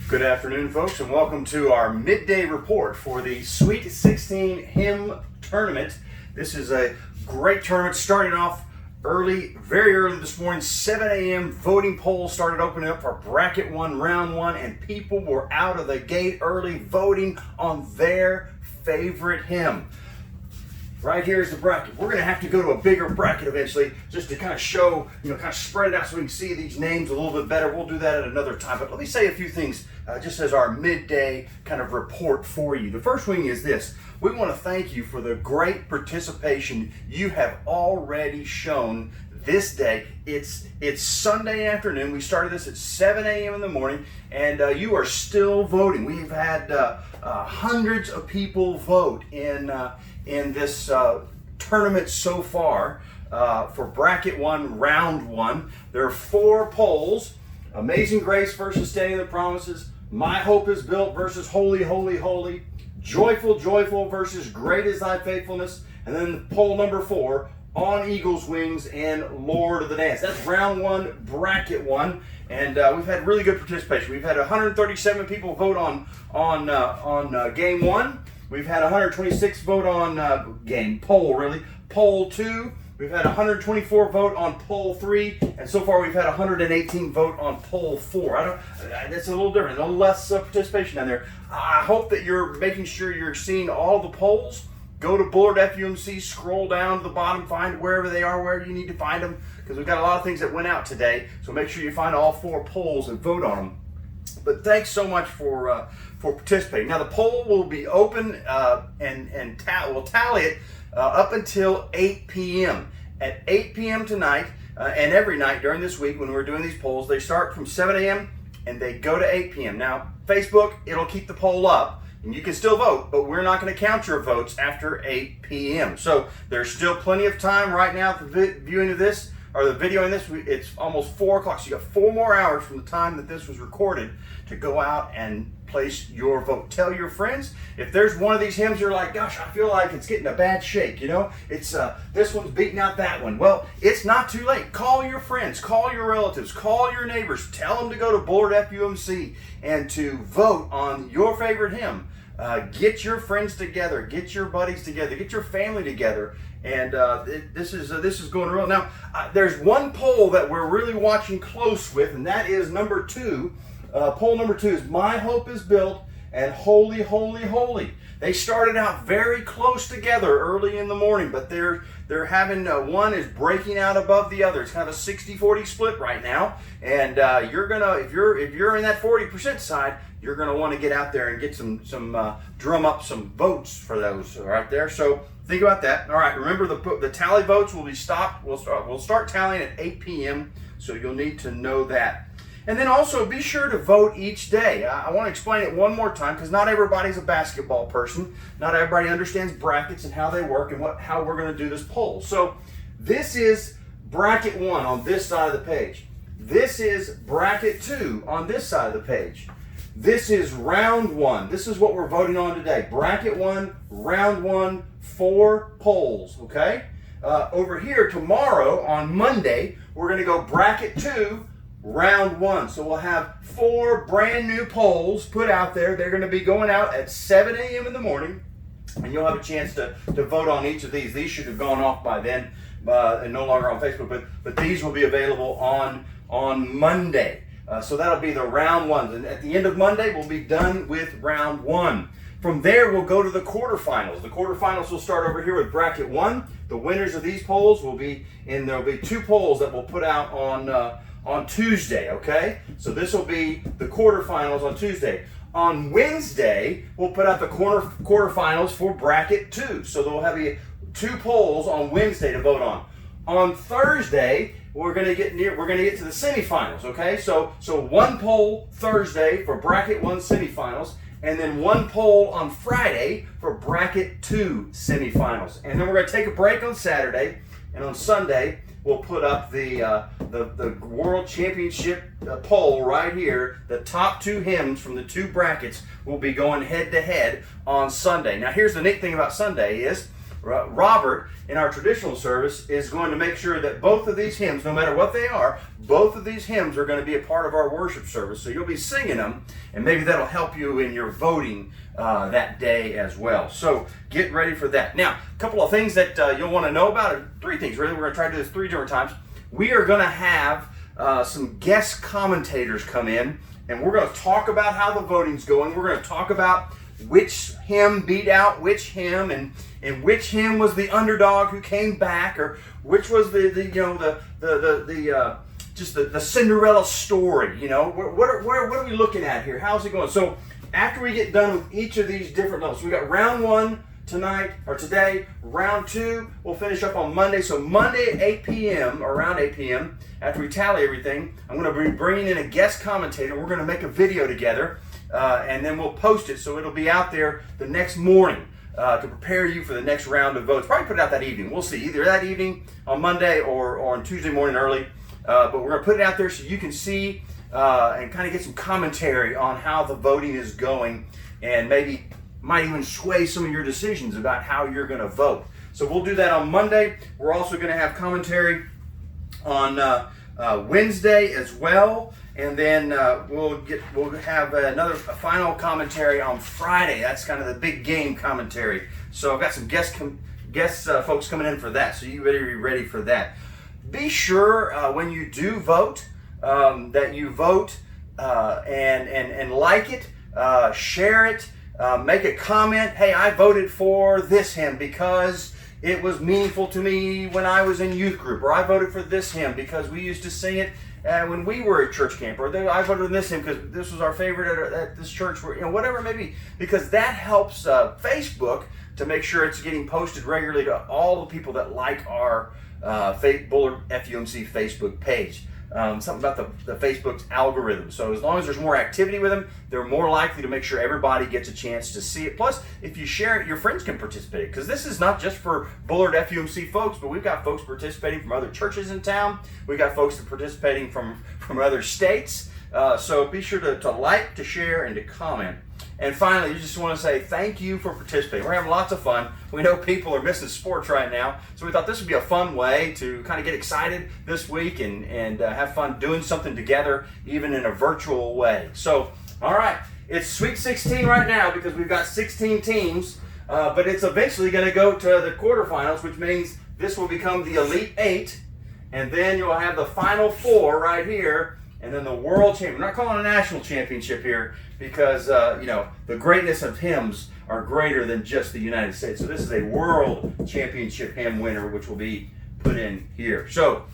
Good afternoon, folks, and welcome to our midday report for the Sweet-16 hymn tournament. This is a great tournament starting off early, very early this morning, 7 a.m. Voting polls started opening up for bracket one, round one, and people were out of the gate early voting on their favorite hymn. Right here is the bracket. We're going to have to go to a bigger bracket eventually just to kind of show, kind of spread it out so we can see these names a little bit better. We'll do that at another time. But let me say a few things just as our midday kind of report for you. The first thing is this. We want to thank you for the great participation you have already shown this day. It's Sunday afternoon. We started this at 7 a.m. in the morning, and you are still voting. We've had hundreds of people vote in this tournament so far for bracket one, round one. There are 4 polls: Amazing Grace versus Standing the Promises, My Hope is Built versus Holy, Holy, Holy, Joyful, Joyful versus Great is Thy Faithfulness, and then poll number 4, On Eagle's Wings and Lord of the Dance. That's round one, bracket one, and we've had really good participation. We've had 137 people vote on game one. We've had 126 vote on poll 2. We've had 124 vote on poll 3, and so far we've had 118 vote on poll 4. That's a little different, a little less participation down there. I hope that you're making sure you're seeing all the polls. Go to Bullard FUMC, scroll down to the bottom, find wherever they are, wherever you need to find them, because we've got a lot of things that went out today. So make sure you find all 4 polls and vote on them. But thanks so much for participating. Now the poll will be open and we'll tally it up until 8 p.m. At 8 p.m. tonight and every night during this week when we're doing these polls, they start from 7 a.m. and they go to 8 p.m. Now Facebook, it'll keep the poll up and you can still vote, but we're not going to count your votes after 8 p.m. So there's still plenty of time right now for viewing of this, or the video in this. It's almost 4 o'clock, so you got 4 more hours from the time that this was recorded to go out and place your vote. Tell your friends. If there's one of these hymns you're like, gosh, I feel like it's getting a bad shake, it's this one's beating out that one. Well, it's not too late. Call your friends, call your relatives, call your neighbors, tell them to go to Bullard FUMC and to vote on your favorite hymn. Get your friends together, get your buddies together, get your family together, and this is going real. Now, there's one poll that we're really watching close with, and that is number 2. Poll number 2 is My Hope is Built and Holy, Holy, Holy. They started out very close together early in the morning, but they're having one is breaking out above the other. It's kind of a 60-40 split right now, and you're gonna if you're in that 40% side, you're gonna want to get out there and get some drum up some votes for those right there. So think about that. All right, remember the tally votes will be stopped. We'll start tallying at 8 p.m. So you'll need to know that. And then also be sure to vote each day. I want to explain it one more time because not everybody's a basketball person. Not everybody understands brackets and how they work and how we're going to do this poll. So this is bracket 1 on this side of the page. This is bracket 2 on this side of the page. This is round 1. This is what we're voting on today. Bracket 1, round 1, 4 polls, okay? Over here tomorrow on Monday, we're going to go bracket 2, round 1. So we'll have 4 brand new polls put out there. They're going to be going out at 7 a.m. in the morning, and you'll have a chance to vote on each of these. These should have gone off by then and no longer on Facebook, but these will be available on Monday. So that'll be the round 1s, and at the end of Monday we'll be done with round 1. From there we'll go to the quarterfinals. The quarterfinals will start over here with bracket 1. The winners of these polls will be there'll be 2 polls that we'll put out on Tuesday, okay? So this will be the quarterfinals on Tuesday. On Wednesday, we'll put out the quarterfinals for bracket 2. So there'll have 2 polls on Wednesday to vote on. On Thursday, we're going to get to the semifinals, okay? So 1 poll Thursday for bracket 1 semifinals, and then 1 poll on Friday for bracket 2 semifinals. And then we're going to take a break on Saturday, and on Sunday we'll put up the World Championship poll right here. The top 2 hymns from the 2 brackets will be going head to head on Sunday. Now here's the neat thing about Sunday is Robert, in our traditional service, is going to make sure that both of these hymns, no matter what they are, both of these hymns are going to be a part of our worship service. So you'll be singing them, and maybe that'll help you in your voting that day as well. So get ready for that. Now, a couple of things that you'll want to know about, or three things really. We're going to try to do this 3 different times. We are going to have some guest commentators come in, and we're going to talk about how the voting's going. We're going to talk about which hymn beat out which hymn, and which hymn was the underdog who came back, or which was the Cinderella story. You know, what are we looking at here? How's it going? So after we get done with each of these different levels, we got round 1 tonight or today. Round 2 we'll finish up on Monday. So Monday at 8 p.m. or around 8 p.m. after we tally everything, I'm going to be bringing in a guest commentator. We're going to make a video together. And then we'll post it, so it'll be out there the next morning to prepare you for the next round of votes. Probably put it out that evening. We'll see, either that evening on Monday or on Tuesday morning early. But we're going to put it out there so you can see and kind of get some commentary on how the voting is going, and maybe might even sway some of your decisions about how you're going to vote. So we'll do that on Monday. We're also going to have commentary on Wednesday as well. And then we'll have a final commentary on Friday. That's kind of the big game commentary. So I've got some guest folks coming in for that. So you better be ready for that. Be sure when you do vote that you vote and like it, share it, make a comment. Hey, I voted for this hymn because it was meaningful to me when I was in youth group, or I voted for this hymn because we used to sing it when we were at church camp, or I voted on this hymn because this was our favorite at this church, whatever it may be, because that helps Facebook to make sure it's getting posted regularly to all the people that like our Bullard FUMC Facebook page. Something about the Facebook's algorithm. So as long as there's more activity with them, they're more likely to make sure everybody gets a chance to see it. Plus, if you share it, your friends can participate, because this is not just for Bullard FUMC folks, but we've got folks participating from other churches in town. We've got folks participating from other states. So be sure to like, to share, and to comment. And finally, you just want to say thank you for participating. We're having lots of fun. We know people are missing sports right now, so we thought this would be a fun way to kind of get excited this week and have fun doing something together, even in a virtual way. So, all right, it's Sweet 16 right now because we've got 16 teams, but it's eventually going to go to the quarterfinals, which means this will become the Elite 8, and then you'll have the Final 4 right here, and then the World Championship. We're not calling it a national championship here because, the greatness of hymns are greater than just the United States. So this is a World Championship hymn winner, which will be put in here. So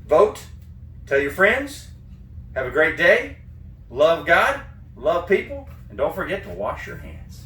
vote, tell your friends, have a great day, love God, love people, and don't forget to wash your hands.